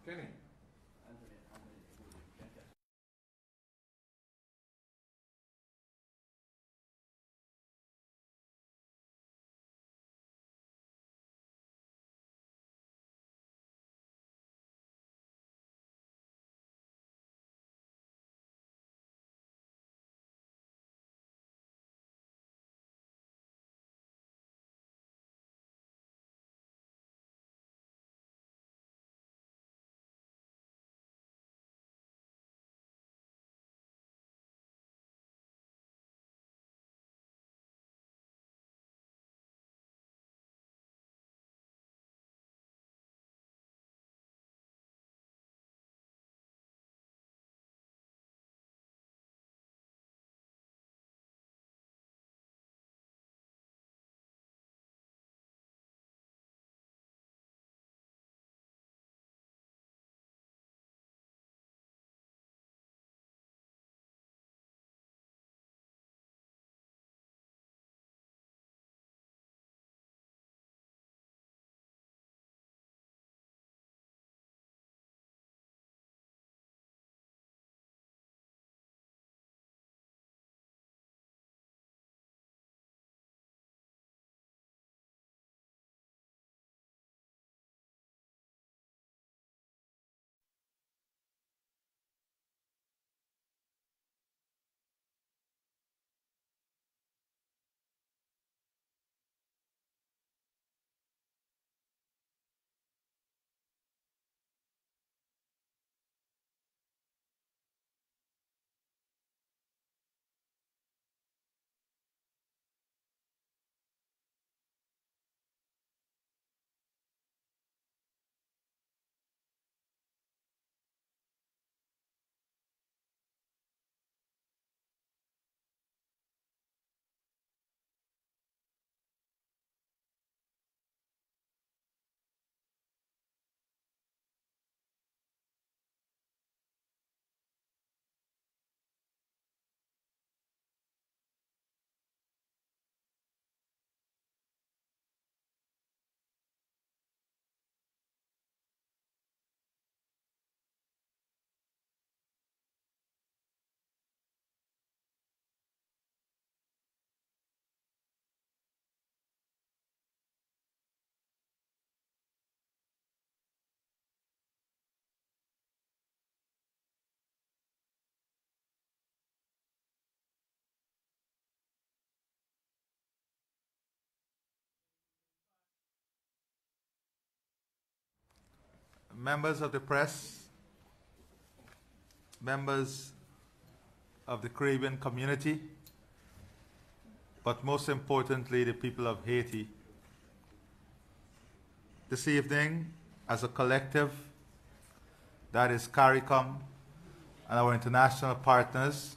Kenny. members of the press, members of the Caribbean community, but most importantly, the people of Haiti. This evening, as a collective, that is CARICOM and our international partners,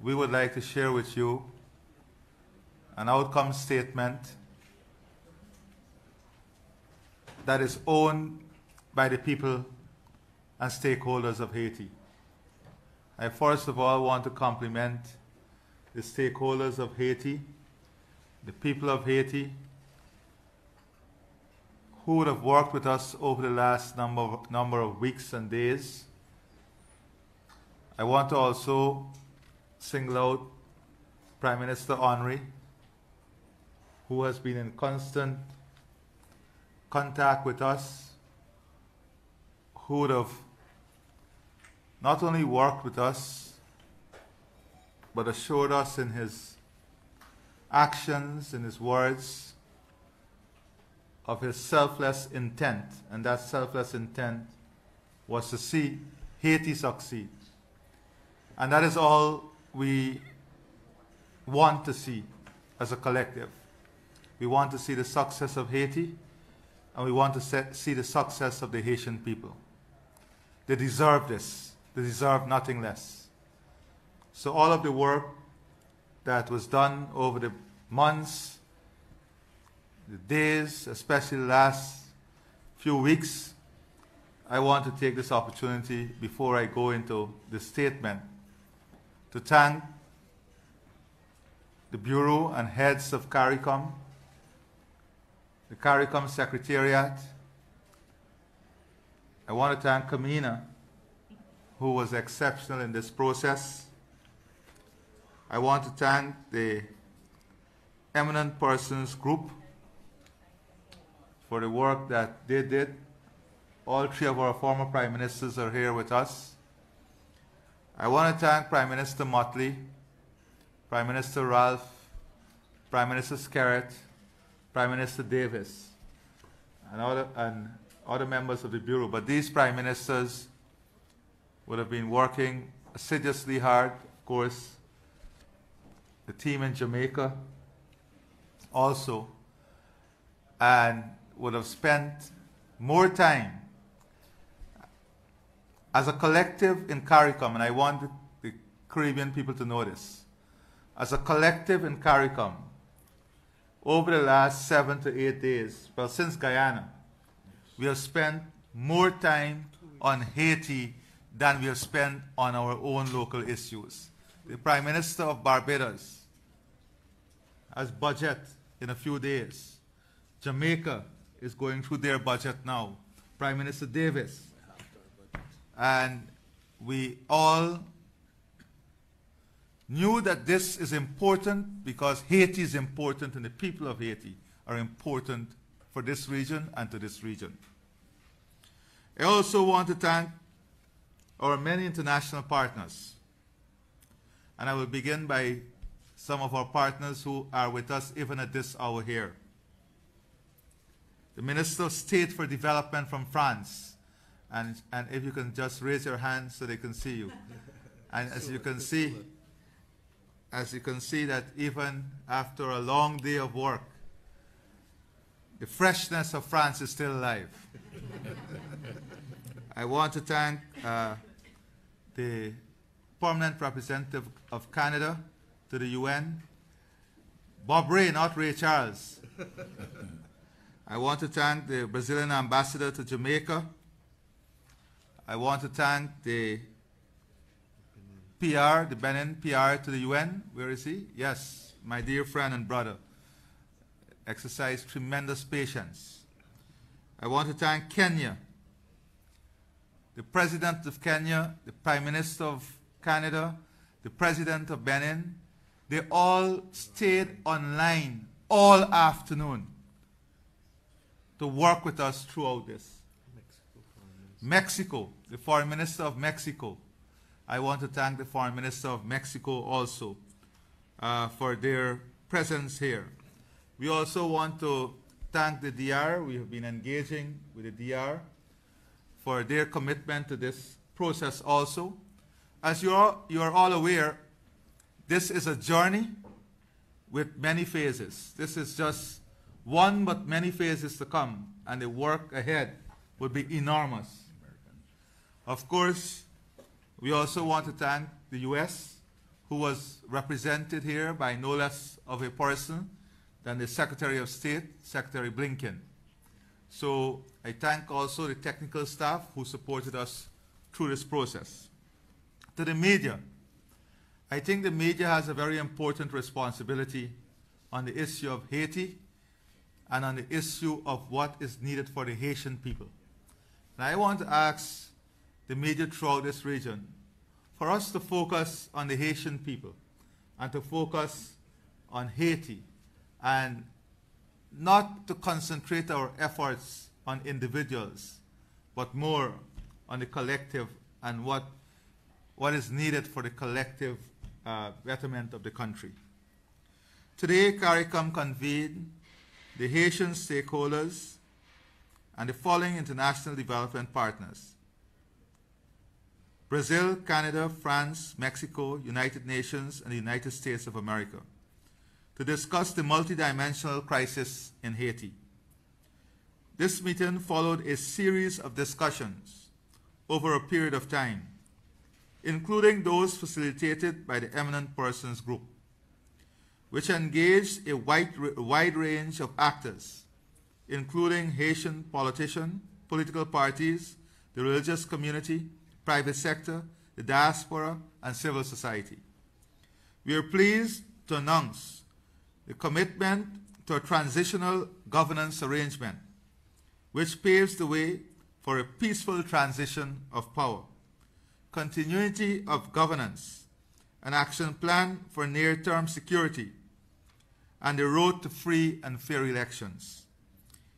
we would like to share with you an outcome statement that is owned by the people and stakeholders of Haiti. I first of all want to compliment the stakeholders of Haiti, the people of Haiti, who would have worked with us over the last number of weeks and days. I want to also single out Prime Minister Henry, who has been in constant contact with us, who would have not only worked with us, but assured us in his actions, in his words, of his selfless intent. And that selfless intent was to see Haiti succeed. And that is all we want to see as a collective. We want to see the success of Haiti, and we want to see the success of the Haitian people. They deserve this. They deserve nothing less. So all of the work that was done over the months, the days, especially the last few weeks, I want to take this opportunity before I go into the statement to thank the Bureau and heads of CARICOM, the CARICOM Secretariat. I want to thank Kamina, who was exceptional in this process. I want to thank the Eminent Persons Group for the work that they did. All three of our former Prime Ministers are here with us. I want to thank Prime Minister Motley, Prime Minister Ralph, Prime Minister Skerritt, Prime Minister Davis, and other members of the Bureau. But these Prime Ministers would have been working assiduously hard, of course. The team in Jamaica also, and would have spent more time as a collective in CARICOM, and I want the Caribbean people to know this. As a collective in CARICOM, over the last 7 to 8 days, well, since Guyana, we have spent more time on Haiti than we have spent on our own local issues. The Prime Minister of Barbados has budget in a few days. Jamaica is going through their budget now. Prime Minister Davis. And we all knew that this is important because Haiti is important and the people of Haiti are important for this region and to this region. I also want to thank our many international partners. And I will begin by some of our partners who are with us even at this hour here. The Minister of State for Development from France. And if you can just raise your hand so they can see you. And as you can see that even after a long day of work, the freshness of France is still alive. I want to thank the permanent representative of Canada to the UN, Bob Ray, not Ray Charles. I want to thank the Brazilian ambassador to Jamaica. I want to thank the PR, the Benin PR to the UN. Where is he? Yes, my dear friend and brother. Exercised tremendous patience. I want to thank Kenya, the President of Kenya, the Prime Minister of Canada, the President of Benin. They all stayed online all afternoon to work with us throughout this. Mexico, the Foreign Minister of Mexico. I want to thank the Foreign Minister of Mexico also for their presence here. We also want to thank the DR. We have been engaging with the DR for their commitment to this process also. As you are all aware, this is a journey with many phases. This is just one, but many phases to come, and the work ahead would be enormous. Of course, we also want to thank the U.S., who was represented here by no less of a person than the Secretary of State, Secretary Blinken. So I thank also the technical staff who supported us through this process. To the media, I think the media has a very important responsibility on the issue of Haiti and on the issue of what is needed for the Haitian people. And I want to ask the media throughout this region for us to focus on the Haitian people and to focus on Haiti and not to concentrate our efforts on individuals, but more on the collective and what is needed for the collective betterment of the country. Today, CARICOM convened the Haitian stakeholders and the following international development partners: Brazil, Canada, France, Mexico, United Nations, and the United States of America, to discuss the multidimensional crisis in Haiti. This meeting followed a series of discussions over a period of time, including those facilitated by the Eminent Persons Group, which engaged a wide range of actors, including Haitian politicians, political parties, the religious community, private sector, the diaspora, and civil society. We are pleased to announce the commitment to a transitional governance arrangement which paves the way for a peaceful transition of power, continuity of governance, an action plan for near-term security, and the road to free and fair elections.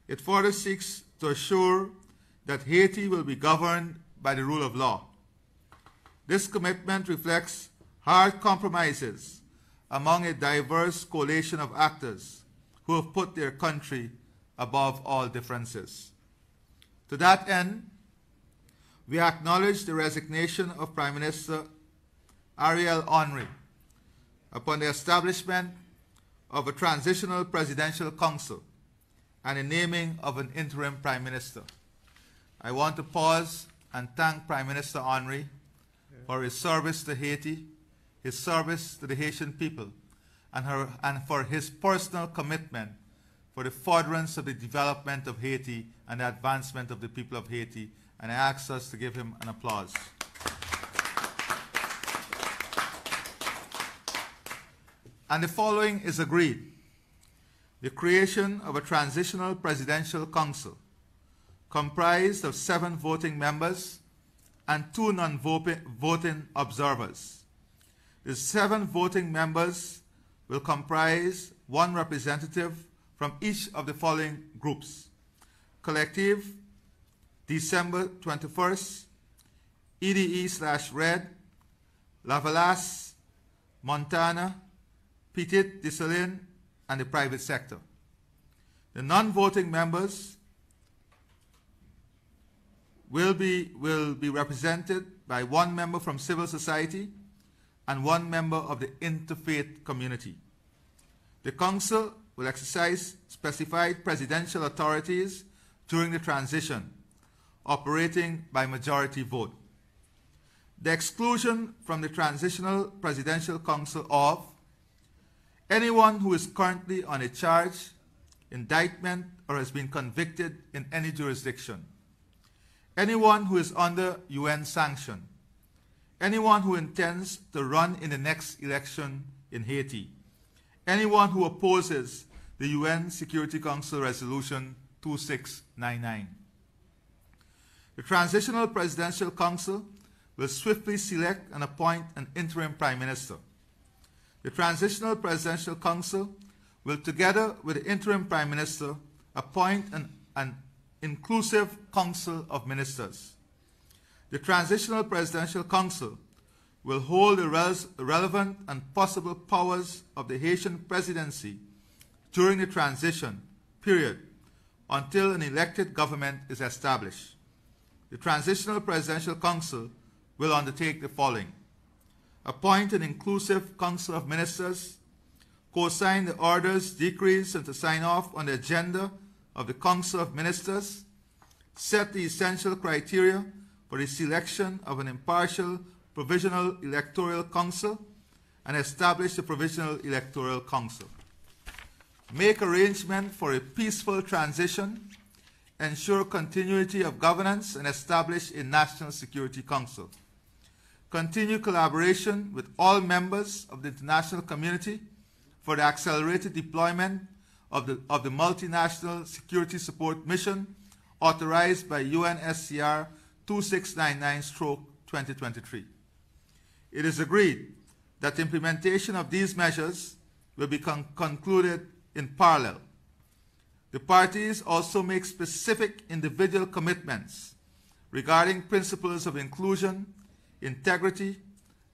It further seeks to assure that Haiti will be governed by the rule of law. This commitment reflects hard compromises among a diverse coalition of actors who have put their country above all differences. To that end, we acknowledge the resignation of Prime Minister Ariel Henry upon the establishment of a transitional presidential council and the naming of an interim Prime Minister. I want to pause and thank Prime Minister Henry for his service to Haiti, his service to the Haitian people, and for his personal commitment for the furtherance of the development of Haiti and the advancement of the people of Haiti. And I ask us to give him an applause. And the following is agreed: the creation of a transitional presidential council comprised of 7 voting members and 2 non-voting observers. The 7 voting members will comprise 1 representative from each of the following groups: Collective, December 21st, EDE/Red, Lavalas, Montana, Petit Dessalines, and the private sector. The non-voting members will be represented by 1 member from civil society and 1 member of the interfaith community. The council will exercise specified presidential authorities during the transition, operating by majority vote. The exclusion from the Transitional Presidential Council of anyone who is currently on a charge, indictment, or has been convicted in any jurisdiction, anyone who is under UN sanction, anyone who intends to run in the next election in Haiti, anyone who opposes the UN Security Council Resolution 2699. The Transitional Presidential Council will swiftly select and appoint an interim Prime Minister. The Transitional Presidential Council will, together with the interim Prime Minister, appoint an inclusive Council of Ministers. The Transitional Presidential Council will hold the relevant and possible powers of the Haitian presidency during the transition period until an elected government is established. the Transitional Presidential Council will undertake the following: appoint an inclusive Council of Ministers, co-sign the orders, decrees, and to sign off on the agenda of the Council of Ministers, set the essential criteria for the selection of an impartial Provisional Electoral Council, and establish the Provisional Electoral Council. Make arrangement for a peaceful transition, ensure continuity of governance, and establish a National Security Council. Continue collaboration with all members of the international community for the accelerated deployment of the multinational security support mission authorized by UNSCR 2699/2023. It is agreed that the implementation of these measures will be concluded in parallel. The parties also make specific individual commitments regarding principles of inclusion, integrity,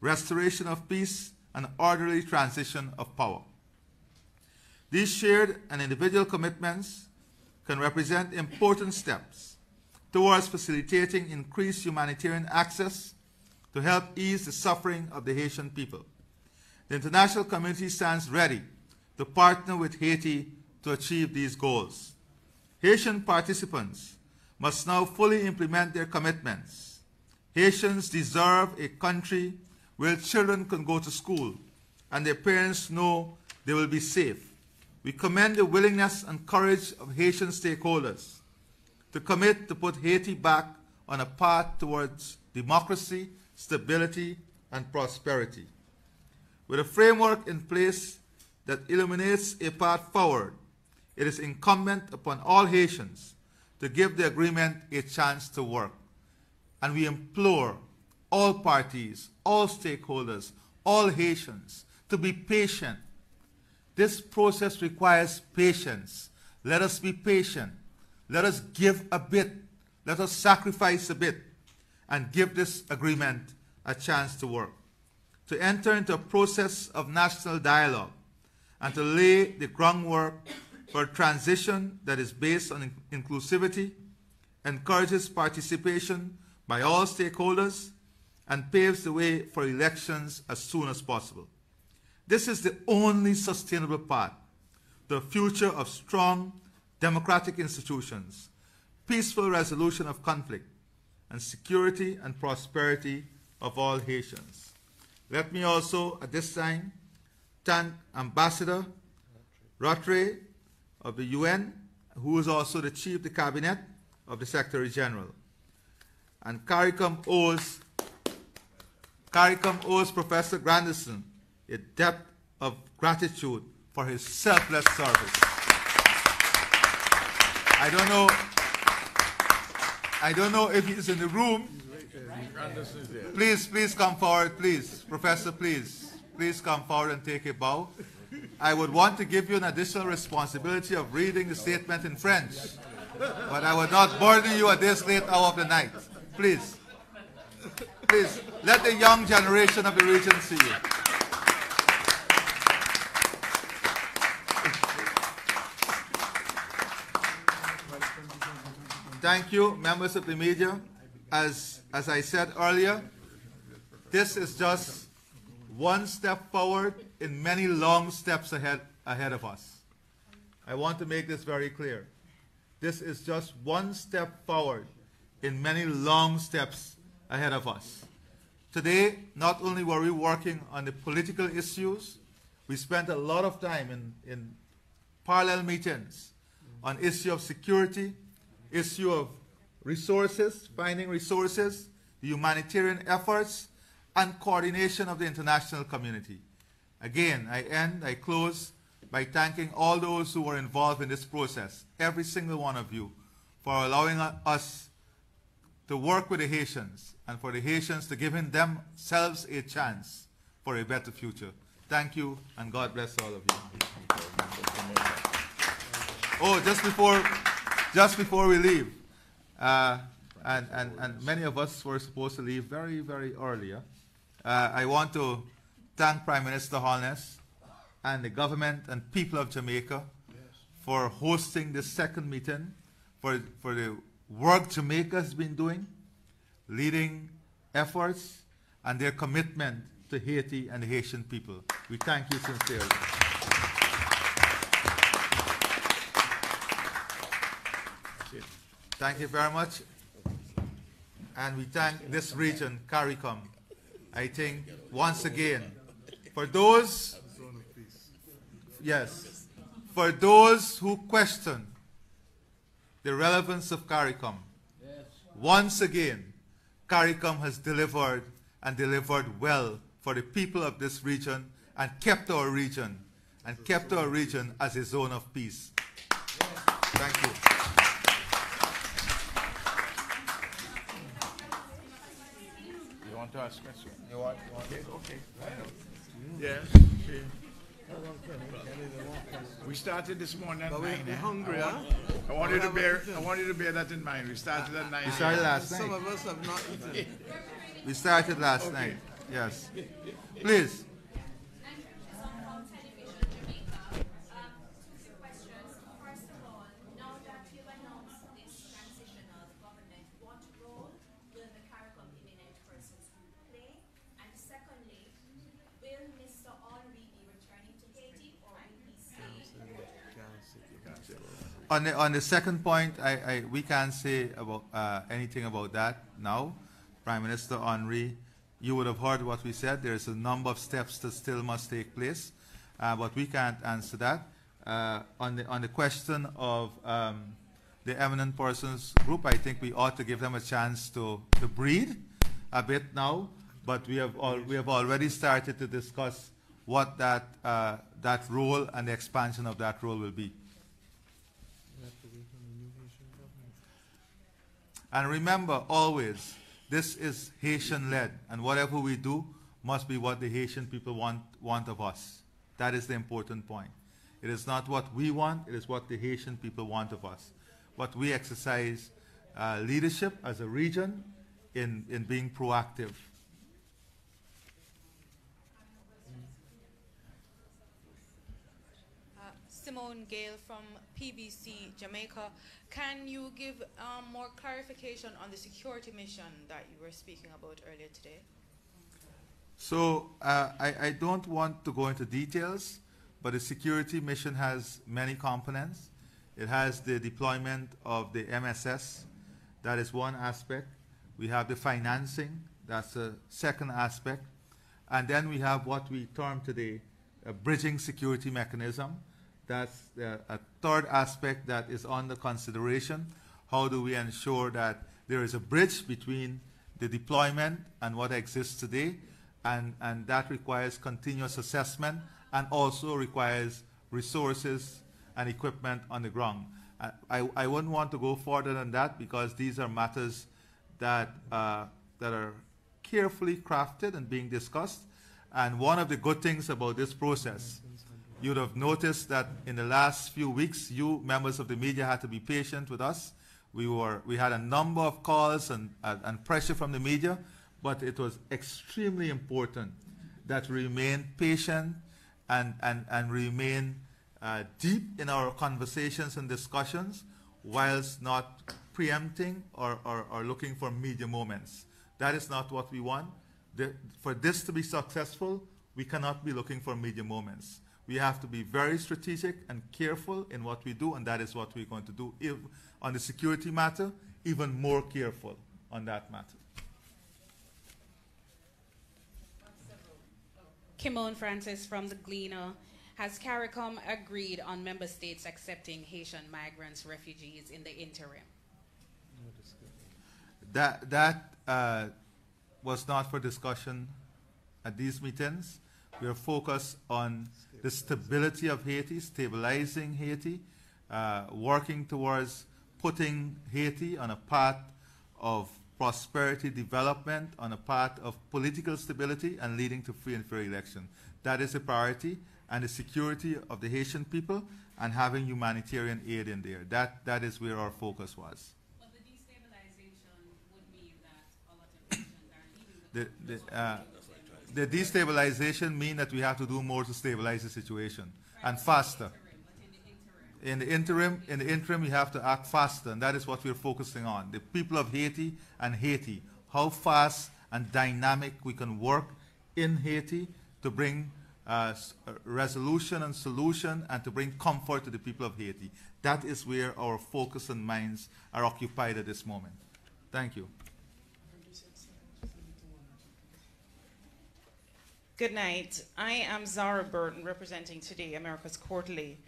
restoration of peace, and orderly transition of power. These shared and individual commitments can represent important steps towards facilitating increased humanitarian access to help ease the suffering of the Haitian people. The international community stands ready to partner with Haiti to achieve these goals. Haitian participants must now fully implement their commitments. Haitians deserve a country where children can go to school and their parents know they will be safe. We commend the willingness and courage of Haitian stakeholders to commit to put Haiti back on a path towards democracy, stability, and prosperity. With a framework in place that illuminates a path forward, it is incumbent upon all Haitians to give the agreement a chance to work. And we implore all parties, all stakeholders, all Haitians to be patient. This process requires patience. Let us be patient. Let us give a bit. Let us sacrifice a bit and give this agreement a chance to work. To enter into a process of national dialogue and to lay the groundwork for a transition that is based on inclusivity, encourages participation by all stakeholders, and paves the way for elections as soon as possible. This is the only sustainable path to a future of strong democratic institutions, peaceful resolution of conflict, and security and prosperity of all Haitians. Let me also, at this time, thank Ambassador Rattray of the UN, who is also the Chief of the Cabinet of the Secretary General. And CARICOM owes Professor Grandison a debt of gratitude for his selfless service. I don't know if he's in the room. Please come forward, please. Professor, please come forward and take a bow. I would want to give you an additional responsibility of reading the statement in French, but I would not burden you at this late hour of the night. Please, let the young generation of the region see you. Thank you, members of the media. As I said earlier, this is just one step forward in many long steps ahead of us. I want to make this very clear. This is just one step forward in many long steps ahead of us. Today, not only were we working on the political issues, we spent a lot of time in parallel meetings on issue of security, issue of resources, finding resources, the humanitarian efforts, and coordination of the international community. Again, I close by thanking all those who were involved in this process, every single one of you, for allowing us to work with the Haitians and for the Haitians to giving themselves a chance for a better future. Thank you, and God bless all of you. Oh, just before we leave, and many of us were supposed to leave very, very early. I want to thank Prime Minister Holness and the government and people of Jamaica for hosting this second meeting, for the work Jamaica has been doing, leading efforts and their commitment to Haiti and the Haitian people. We thank you sincerely. Thank you very much. And we thank this region, CARICOM, I think, once again, for those, yes, for those who question the relevance of CARICOM. Once again, CARICOM has delivered and delivered well for the people of this region and kept our region as a zone of peace. Thank you. You want to ask a question? You want it? Okay. Yes. Okay. We started this morning at 9. We're hungry, huh? I want you to bear that in mind. We started at 9. We started last night. Some of us have not eaten. We started last night. Yes. Please. On the second point, we can't say about anything about that now. Prime Minister Henry, you would have heard what we said. There is a number of steps that still must take place, but we can't answer that. On the question of the eminent persons group, I think we ought to give them a chance to breathe a bit now. But we have already started to discuss what that role and the expansion of that role will be. And remember, always, this is Haitian-led, and whatever we do must be what the Haitian people want of us. That is the important point. It is not what we want, it is what the Haitian people want of us. But we exercise leadership as a region in being proactive. Simone Gale from PBC Jamaica. Can you give more clarification on the security mission that you were speaking about earlier today? So I don't want to go into details, but the security mission has many components. It has the deployment of the MSS. That is one aspect. We have the financing. That's a second aspect. And then we have what we term today a bridging security mechanism. That's a third aspect that is under consideration. How do we ensure that there is a bridge between the deployment and what exists today? And that requires continuous assessment and also requires resources and equipment on the ground. I wouldn't want to go further than that because these are matters that are carefully crafted and being discussed. And one of the good things about this process, you'd have noticed that in the last few weeks, you members of the media had to be patient with us. We had a number of calls and pressure from the media, but it was extremely important that we remain patient and remain deep in our conversations and discussions whilst not preempting or looking for media moments. That is not what we want. For this to be successful, we cannot be looking for media moments. We have to be very strategic and careful in what we do, and that is what we're going to do. If, on the security matter, even more careful on that matter. Kimon Francis from the Gleaner. Has CARICOM agreed on member states accepting Haitian migrants, refugees in the interim? That was not for discussion at these meetings. We are focused on the stability of Haiti, stabilizing Haiti, working towards putting Haiti on a path of prosperity, development, on a path of political stability and leading to free and fair election. That is a priority, and the security of the Haitian people and having humanitarian aid in there. That is where our focus was. But the destabilization would mean that a lot of Haitians are leaving the destabilization means that we have to do more to stabilize the situation, and faster. In the interim, we have to act faster, and that is what we're focusing on. The people of Haiti and Haiti. how fast and dynamic we can work in Haiti to bring resolution and solution and to bring comfort to the people of Haiti. That is where our focus and minds are occupied at this moment. Thank you. Good night. I am Zara Burton, representing Today, America's Quarterly.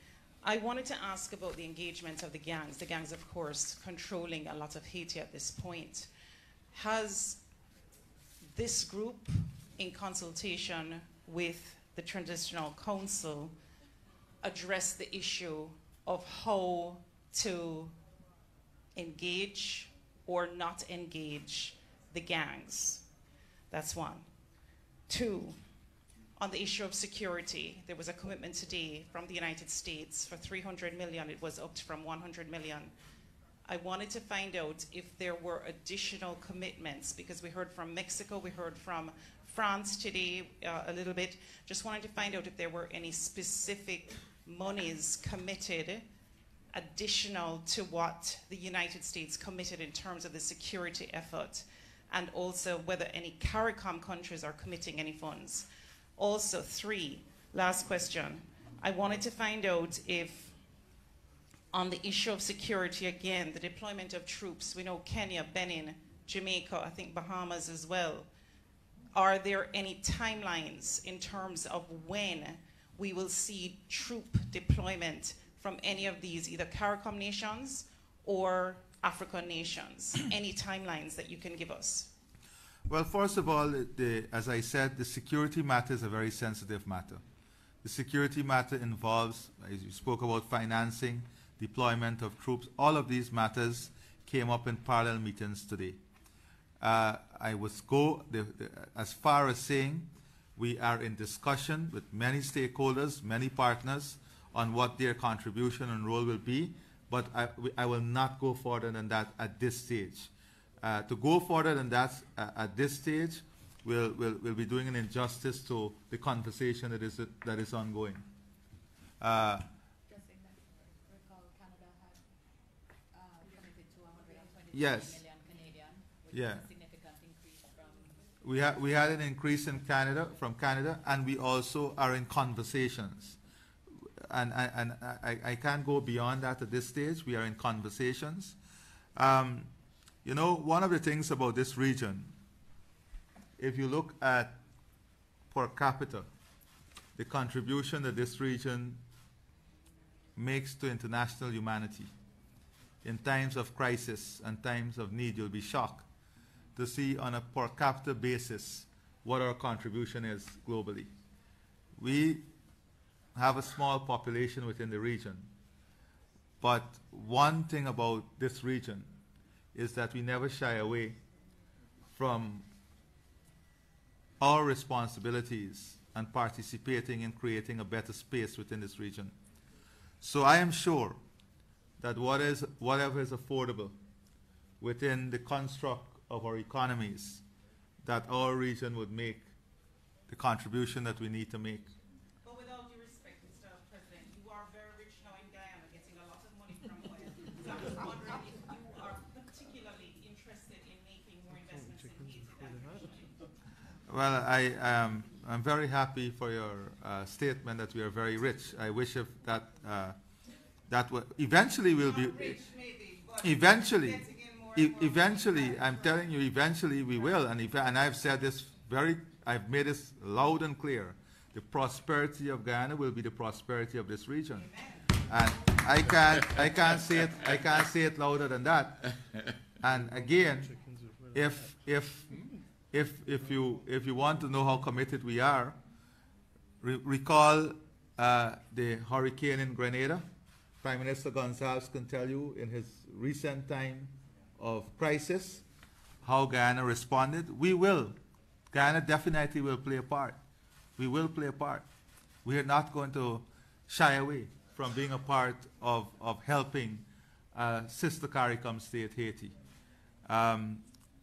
I wanted to ask about the engagement of the gangs, of course, controlling a lot of Haiti at this point. Has this group, in consultation with the Transitional Council, addressed the issue of how to engage or not engage the gangs? That's one. Two, on the issue of security, there was a commitment today from the United States for $300 million. It was upped from $100 million. I wanted to find out if there were additional commitments, because we heard from Mexico, we heard from France today a little bit. Just wanted to find out if there were any specific monies committed additional to what the United States committed in terms of the security effort, and also whether any CARICOM countries are committing any funds. Also, three, last question. I wanted to find out if, on the issue of security, again, the deployment of troops, we know Kenya, Benin, Jamaica, I think Bahamas as well. Are there any timelines in terms of when we will see troop deployment from any of these, either CARICOM nations or African nations? Any timelines that you can give us? Well, first of all, as I said, the security matter is a very sensitive matter. The security matter involves, as you spoke about, financing, deployment of troops. All of these matters came up in parallel meetings today. I would go as far as saying we are in discussion with many stakeholders, many partners, on what their contribution and role will be, but I will not go further than that at this stage. To go further than that at this stage, we'll be doing an injustice to the conversation that is ongoing. Yes. Yeah. We had an increase in Canada, from Canada, and we also are in conversations. And I can't go beyond that at this stage. We are in conversations. You know, one of the things about this region, if you look at per capita, the contribution that this region makes to international humanity, in times of crisis and times of need, you'll be shocked to see on a per capita basis what our contribution is globally. We have a small population within the region, but one thing about this region is that we never shy away from our responsibilities and participating in creating a better space within this region. So I am sure that whatever is affordable within the construct of our economies, that our region would make the contribution that we need to make. But with all due respect, Mr. President, you are very rich now in Guyana, getting a lot of money from oil. So I'm just wondering if you are particularly interested in making more investments in Haiti than traditionally. Well, I'm very happy for your statement that we are very rich. I wish if that eventually we'll be rich, maybe, but eventually. Eventually, I'm telling you, eventually we will, and I've said this I've made this loud and clear. The prosperity of Guyana will be the prosperity of this region. Amen. And I can't say it louder than that. And again, if you want to know how committed we are, recall the hurricane in Grenada. Prime Minister Gonzalez can tell you in his recent time of crisis how Guyana responded. We will. Guyana definitely will play a part. We will play a part. We are not going to shy away from being a part of helping sister CARICOM state Haiti.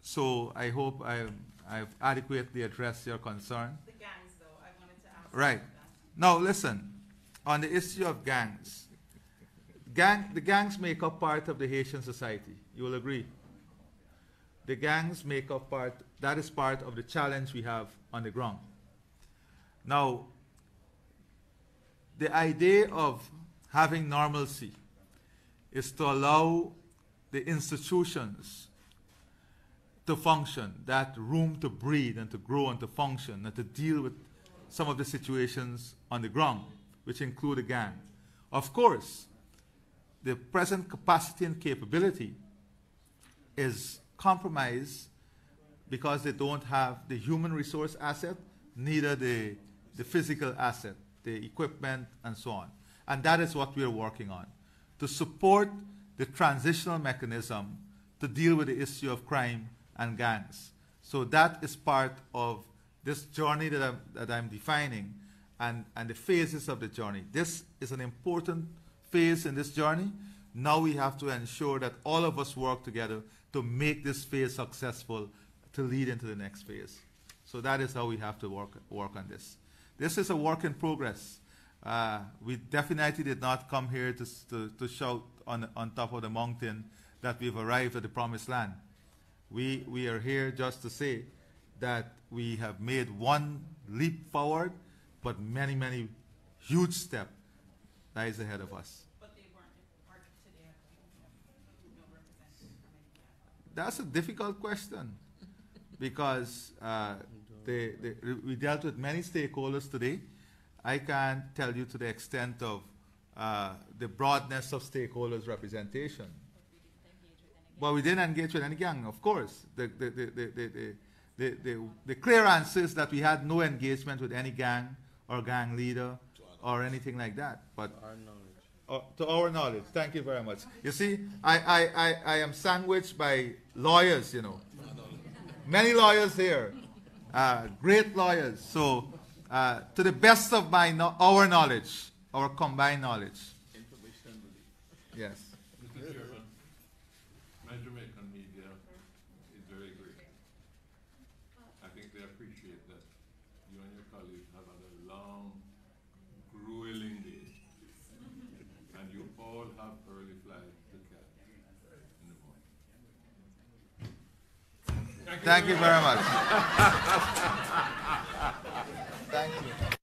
So I hope I've adequately addressed your concern. the gangs, though, I wanted to ask. Right. Now listen, on the issue of gangs, the gangs make up part of the Haitian society. You will agree. the gangs make up part, that is part of the challenge we have on the ground. Now, the idea of having normalcy is to allow the institutions to function, that room to breathe and to grow and to function and to deal with some of the situations on the ground, which include a gang. Of course, the present capacity and capability is compromised because they don't have the human resource asset, neither the physical asset, the equipment, and so on. And that is what we are working on, to support the transitional mechanism to deal with the issue of crime and gangs. So that is part of this journey that I'm defining and the phases of the journey. This is an important phase in this journey. Now we have to ensure that all of us work together to make this phase successful to lead into the next phase. So that is how we have to work on this. This is a work in progress. We definitely did not come here to shout on top of the mountain that we've arrived at the promised land. We are here just to say that we have made one leap forward, but many, many huge steps lies ahead of us. But they weren't part of today. No representative coming. That's a difficult question because we dealt with many stakeholders today. I can't tell you to the extent of the broadness of stakeholders' representation. Well, we didn't engage with any gang, of course. The clear answer is that we had no engagement with any gang or gang leader or anything like that. But to our knowledge, thank you very much. You see, I am sandwiched by lawyers, you know. Many lawyers here, great lawyers. So, to the best of our knowledge, our combined knowledge. Yes. Mr. Chairman, my Jamaican media is very great. I think they appreciate that you and your colleagues have had a long, grueling day. And you all have early flights to catch in the morning. Thank you very much. Thank you.